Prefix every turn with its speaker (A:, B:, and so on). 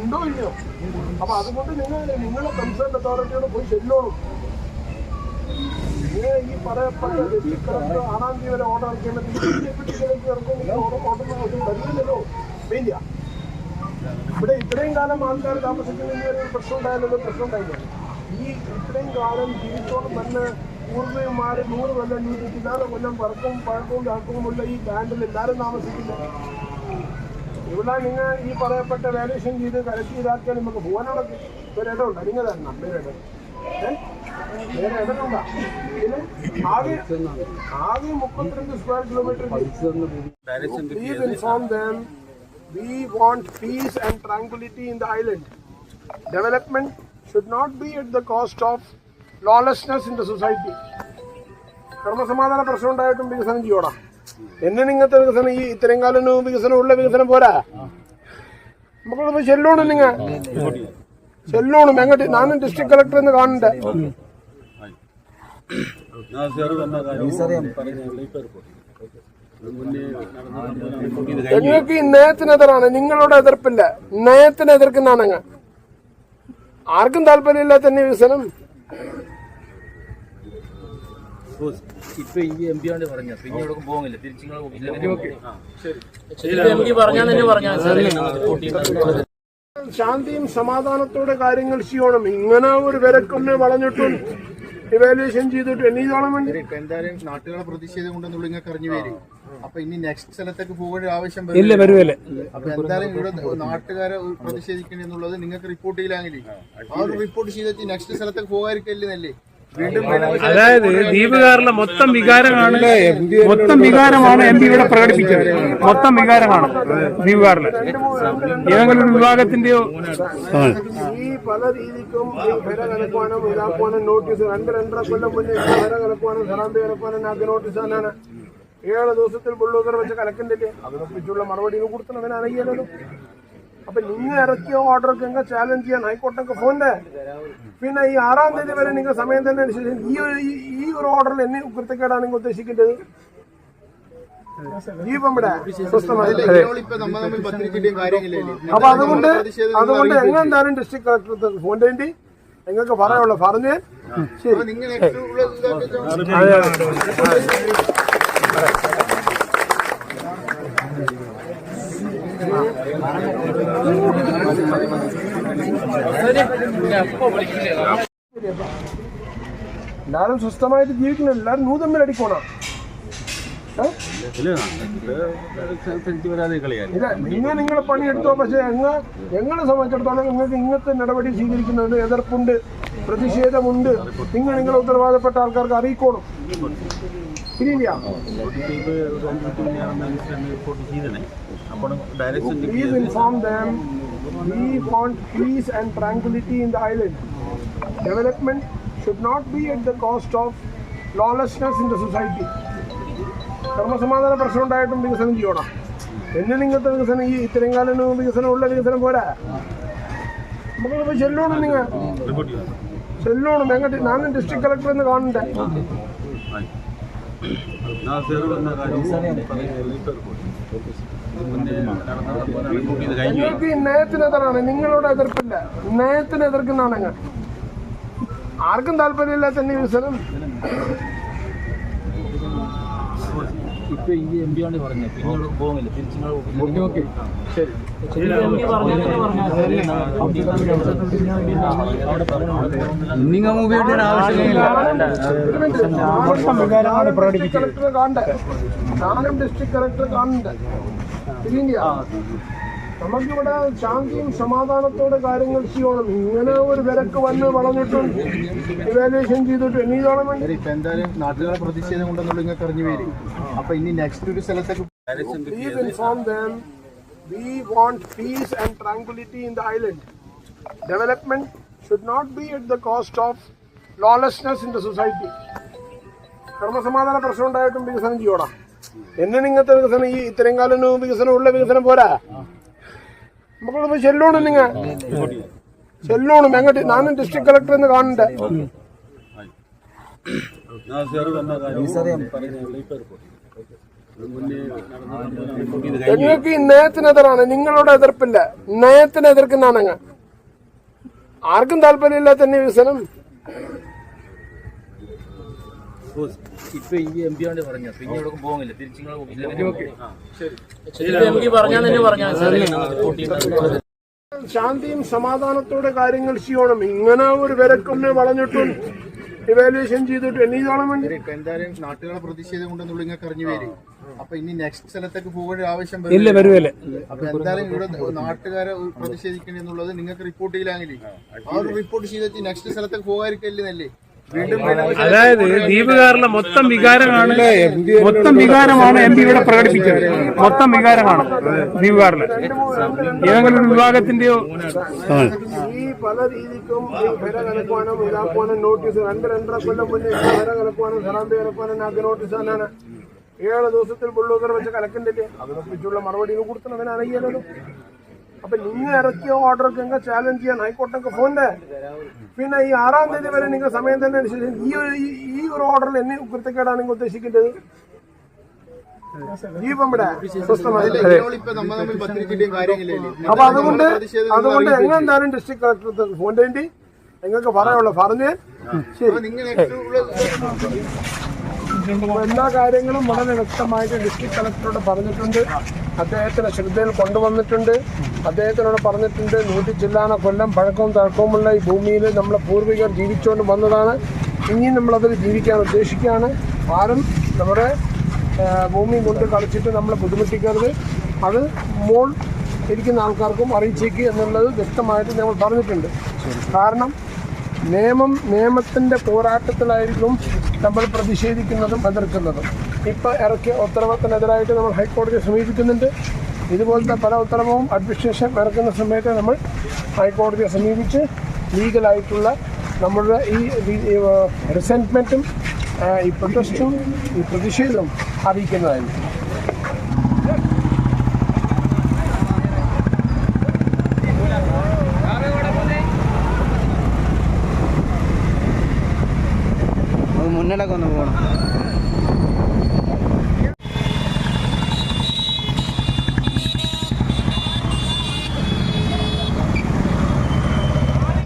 A: ഉണ്ടോ ഇല്ലയോ? അപ്പൊ അതുകൊണ്ട് നിങ്ങളെ കൺസേൺ അതോറിറ്റിയോട് പോയി ചെല്ലോളൂ. ഈ പറയപ്പെട്ട ഡിസ്ട്രിക്ട് കളക്ടർ 6-ാം തീയതി വരെ ഓർഡർ ഇറക്കിയല്ലോ. ഇല്ല, ഇവിടെ ഇത്രയും കാലം ആൾക്കാർ താമസിക്കുന്നതിന് ഒരു പ്രശ്നം ഉണ്ടായാലൊന്നും പ്രശ്നം ഉണ്ടായില്ല. ഈ ഇത്രയും കാലം ജീവിച്ചോളം തന്നെ പൂർവ്വന്മാർ 100 കൊല്ലം 114 കൊല്ലം പഴക്കവും ചാക്കവുമുള്ള ഈ ലാൻഡിൽ എല്ലാവരും താമസിക്കില്ല. ഇവിടെ നിങ്ങൾ ഈ പറയപ്പെട്ട വാല്യൂഷൻ ചെയ്ത് കലക്ട് ചെയ്താക്കിയാൽ നമുക്ക് പോകാനോടൊക്കെ വേറെ ഇടമുണ്ട്. നിങ്ങൾ തരണം വേറെ ഇടം, വേറെ ഇടമുണ്ടാ. പിന്നെ ആകെ 32 square kilometre. Please inform them we want peace and tranquility in the island. Development should not be at the cost of lawlessness in the society. കർമ്മസമാധാന പ്രശ്നം ഉണ്ടായിട്ടും വികസനം ചെയ്യോടാ. ഇങ്ങനത്തെ വികസനം ഈ ഇത്രയും കാലം വികസനമുള്ള വികസനം പോരാ. നമുക്കൊന്ന് ചെല്ലോണം, നിങ്ങൾ ചെല്ലോണം. എങ്ങോട്ട്? ഞാനും ഡിസ്ട്രിക്ട് കളക്ടർ എന്ന് കാണണ്ടേ? നിങ്ങൾക്ക് ഈ നയത്തിനെതിരാണ്, നിങ്ങളോട് എതിർപ്പില്ല. നയത്തിന് എതിർക്കുന്നതാണ്. ആർക്കും താല്പര്യമില്ല തന്നെ വികസനം. ശാന്തിയും സമാധാനത്തോടെ കാര്യങ്ങൾ ചെയ്യണം. ഇങ്ങനെ ഒരു വിരക്കൊന്ന് വളഞ്ഞിട്ടും ഇവാലുവേഷൻ ചെയ്തിട്ട് എന്നീതോളം വേണ്ടി
B: എന്തായാലും നാട്ടുകാരെ പ്രതിഷേധം കൊണ്ടെന്നുള്ള നിങ്ങൾക്ക് അറിഞ്ഞു വരും. അപ്പൊ ഇനി നെക്സ്റ്റ് സ്ഥലത്തേക്ക് പോകേണ്ട ആവശ്യം
C: വരുമല്ലേ?
B: അപ്പൊ എന്തായാലും ഇവിടെ നാട്ടുകാരെ പ്രതിഷേധിക്കണം എന്നുള്ളത് നിങ്ങൾക്ക് റിപ്പോർട്ട് ചെയ്യില്ലെങ്കിൽ ആ ഒരു റിപ്പോർട്ട് ചെയ്തിട്ട് നെക്സ്റ്റ് സ്ഥലത്തേക്ക് പോകാതിരിക്കല്ലേ?
C: അതായത് ദ്വീപുകാരിലെ മൊത്തം വികാരമാണ് എം പി ഇവിടെ പ്രകടിപ്പിച്ചത്. മൊത്തം വികാരമാണ് ദ്വീപുകാരിലെ ഏതെങ്കിലും ഒരു വിഭാഗത്തിന്റെയോ.
A: ഈ പല രീതിക്കും വില കലക്കുവാനും ഇതാക്കുവാനും നോട്ടീസ് 2-2.5 കൊല്ലം മുന്നേ വില കലക്കുവാനും സറാമ്പി കലക്കുവാനും ആദ്യ നോട്ടീസ് തന്നെയാണ്. 7 ദിവസത്തിൽ ബുള്ളോസർ വെച്ച് കലക്കണ്ടില്ലേ? അതിനൊപ്പിച്ചുള്ള മറുപടി കൊടുത്തവനെ അറിയാലോ. അപ്പൊ നിങ്ങൾ ഇറക്കിയ ഓർഡർക്ക് എങ്ങനെ ചാലഞ്ച് ചെയ്യാൻ ഹൈക്കോർട്ടൊക്കെ ഫോണിന്റെ. പിന്നെ ഈ 6-ാം തീയതി വരെ നിങ്ങൾ സമയം തന്നെ അനുസരിച്ച് ഈ ഒരു ഓർഡറിൽ എന്നെ കുറ്റക്കേടാണ് നിങ്ങൾ ഉദ്ദേശിക്കേണ്ടത്. അപ്പൊ അതുകൊണ്ട് എങ്ങനെന്തായാലും ഡിസ്ട്രിക്ട് കളക്ടർ ഫോണിന്റെ വേണ്ടി നിങ്ങൾക്ക് പറയാനുള്ളൂ പറഞ്ഞ്. ശരി, എല്ലാരും സ്വസ്ഥമായിട്ട് ജീവിക്കണം. എല്ലാരും തമ്മിൽ അടിക്കോണം. നിങ്ങളെ പണിയെടുത്തോ. പക്ഷെ ഞങ്ങളെ സംബന്ധിച്ചിടത്തോളം നിങ്ങൾക്ക് ഇങ്ങനത്തെ നടപടി സ്വീകരിക്കുന്നതിന് എതിർപ്പുണ്ട്, പ്രതിഷേധമുണ്ട്. നിങ്ങളെ ഉത്തരവാദപ്പെട്ട ആൾക്കാർക്ക് അറിയിക്കോണം. ഇല്ല, please inform them we want peace and tranquility in the island. Development should not be at the cost of lawlessness in the society. കർമ്മസമാധാന പ്രശ്നം ഉണ്ടായിട്ടും വികസനം ചെയ്യണം. ഇങ്ങനത്തെ വികസനം ഈ ഇത്രയും കാലം വികസനമുള്ള വികസനം പോരാ. നമുക്കൊന്ന് ചെല്ലോണം, നിങ്ങൾ ചെല്ലോണം. എങ്ങോട്ട്? ഞാനും ഡിസ്ട്രിക്ട് കളക്ടർ എന്ന് കാണണ്ടേ? നിങ്ങൾക്ക് ഈ നയത്തിനെതിരാണ്, നിങ്ങളോട് എതിർപ്പില്ല. നയത്തിന് എതിർക്കുന്നതാണ്. ആർക്കും താല്പര്യമില്ല തന്നെ വികസനം. കളക്ടർ കാണണ്ടേ? ഞാനും ഡിസ്ട്രിക്ട് കളക്ടർ കാണണ്ടേ? നമുക്കിവിടെ ശാന്തിയും സമാധാനത്തോടെ കാര്യങ്ങൾ ചെയ്യണം. ഇങ്ങനെ ഒരു വിലക്ക് വന്ന് വളഞ്ഞിട്ടും ഇവാലുവേഷൻ ചെയ്തിട്ട് എന്നീതോളം വേണ്ടി
B: എന്തായാലും നാട്ടുകാരെ പ്രതിഷേധം കൊണ്ടെന്നുള്ള നിങ്ങൾക്ക് അറിഞ്ഞു വരും. അപ്പൊ ഇനി നെക്സ്റ്റ് ഒരു സ്ഥലത്തേക്ക്
A: Please inform them we want peace and tranquility in the island. Development should not be at the cost of lawlessness in the society. കർമ്മസമാധാന പ്രശ്നം ഉണ്ടായിട്ടും വികസനം ചെയ്യോടാ. ഇങ്ങനത്തെ വികസനം ഈ ഇത്രയും കാലം വികസനമുള്ള വികസനം പോരാ. നമുക്കൊന്ന് ചെല്ലോണം, നിങ്ങൾ ചെല്ലോണം. എങ്ങോട്ട്? ഞാനും ഡിസ്ട്രിക്ട് കളക്ടർ എന്ന് കാണണ്ടേ? നിങ്ങൾക്ക് ഈ നയത്തിനെതിരാണ്, നിങ്ങളുടെ എതിർപ്പില്ല, നയത്തിന് എതിർക്കുന്നതാണ് അങ്ങ്. ആർക്കും താല്പര്യമില്ലാത്ത തന്നെ വികസനം.
D: ഇപ്പൊ ഈ എം പി ആണ് പറഞ്ഞു, പിന്നെ ഇവിടെ പോകുന്നില്ല, തിരിച്ചു
A: ശാന്തിയും സമാധാനത്തോടെ കാര്യങ്ങൾ ചെയ്യണം. ഇങ്ങനെ ഒരു വിലക്കൊന്നെ വളഞ്ഞിട്ടും ഇവാലുവേഷൻ ചെയ്തിട്ട് എന്നീതോളം വേണ്ടി
B: ഇപ്പൊ എന്തായാലും നാട്ടുകാരെ പ്രതിഷേധം കൊണ്ടെന്നുള്ള നിങ്ങൾക്ക് അറിഞ്ഞു വരും. അപ്പൊ ഇനി നെക്സ്റ്റ് സ്ഥലത്തേക്ക് പോകേണ്ട ആവശ്യം
C: ഇല്ല, വരുമല്ലേ.
B: അപ്പൊ എന്തായാലും ഇവിടെ നാട്ടുകാരെ പ്രതിഷേധിക്കണെന്നുള്ളത് നിങ്ങൾക്ക് റിപ്പോർട്ട് ചെയ്യില്ലെങ്കിൽ ആ ഒരു റിപ്പോർട്ട് ചെയ്തിട്ട് നെക്സ്റ്റ് സ്ഥലത്തേക്ക് പോകാതിരിക്കല്ലേ.
C: അതായത് ദ്വീപുകാരിലെ മൊത്തം വികാരമാണ് എം പി ഇവിടെ പ്രകടിപ്പിച്ചത്. മൊത്തം വികാരമാണ് ദ്വീപുകാരിലെ ഏതെങ്കിലും ഒരു വിഭാഗത്തിന്റെയോ.
A: ഈ പല രീതിക്കും വില കലക്കുവാനും ഇതാക്കുവാനും നോട്ടീസ് 2-2.5 കൊല്ലം മുന്നേ വില കലക്കുവാനും സറാമ്പി കലക്കുവാനും ആദ്യ നോട്ടീസ് തന്നെയാണ്. 7 ദിവസത്തിൽ ബുള്ളോസർ വെച്ച് കലക്കണ്ടില്ലേ, അതിനെക്കുറിച്ചുള്ള മറുപടി കൊടുത്തതിന് അറിയാലോ. അപ്പൊ നിങ്ങൾ ഇറക്കിയ ഓർഡർക്ക് നിങ്ങൾ ചാലഞ്ച് ചെയ്യാൻ ഹൈക്കോർട്ടൊക്കെ ഫോണിന്റെ. പിന്നെ ഈ 6-ാം തീയതി വരെ നിങ്ങൾ സമയം തന്നെ അനുസരിച്ച് ഈ ഒരു ഓർഡറിൽ എന്നെ കുറ്റക്കേടാണ് നിങ്ങൾ ഉദ്ദേശിക്കേണ്ടത്. അപ്പൊ അതുകൊണ്ട് എങ്ങനെന്തായാലും ഡിസ്ട്രിക്ട് കളക്ടർ ഫോൺ വേണ്ടി നിങ്ങൾക്ക് പറയുള്ളൂ. പറഞ്ഞ് എല്ലാ കാര്യങ്ങളും വളരെ വ്യക്തമായിട്ട് ഡിസ്ട്രിക്ട് കളക്ടറോട് പറഞ്ഞിട്ടുണ്ട്. അദ്ദേഹത്തിന് ശ്രദ്ധയിൽ കൊണ്ടുവന്നിട്ടുണ്ട്. അദ്ദേഹത്തിനോട് പറഞ്ഞിട്ടുണ്ട് 100 ചില്ലാന കൊല്ലം പഴക്കവും തഴക്കവുമുള്ള ഈ ഭൂമിയിൽ നമ്മളെ പൂർവികർ ജീവിച്ചുകൊണ്ട് വന്നതാണ്. ഇനിയും നമ്മളതിൽ ജീവിക്കാൻ ഉദ്ദേശിക്കുകയാണ്. ആരും നമ്മുടെ ഭൂമി കൊണ്ട് കളിച്ചിട്ട് നമ്മളെ ബുദ്ധിമുട്ടിക്കരുത്. അത് മോൾ ഇരിക്കുന്ന ആൾക്കാർക്കും അറിയിച്ചേക്ക് എന്നുള്ളത് വ്യക്തമായിട്ട് ഞങ്ങൾ പറഞ്ഞിട്ടുണ്ട്. കാരണം നിയമത്തിൻ്റെ പോരാട്ടത്തിലായിരിക്കും നമ്മൾ പ്രതിഷേധിക്കുന്നതും എതിർക്കുന്നതും. ഇപ്പോൾ ഇറക്കിയ ഉത്തരവത്തിനെതിരായിട്ട് നമ്മൾ ഹൈക്കോടതിയെ സമീപിക്കുന്നുണ്ട്. ഇതുപോലത്തെ പല ഉത്തരവും അഡ്മിനിസ്ട്രേഷൻ ഇറക്കുന്ന സമയത്ത് നമ്മൾ ഹൈക്കോടതിയെ സമീപിച്ച് ലീഗലായിട്ടുള്ള നമ്മളുടെ ഈ റിസെൻറ്റ്മെൻറ്റും ഈ പ്രൊട്ടസ്റ്റും ഈ പ്രതിഷേധവും അറിയിക്കുന്നതായിരിക്കും.
E: മുന്നിലൊക്കെ ഒന്ന് പോകണം.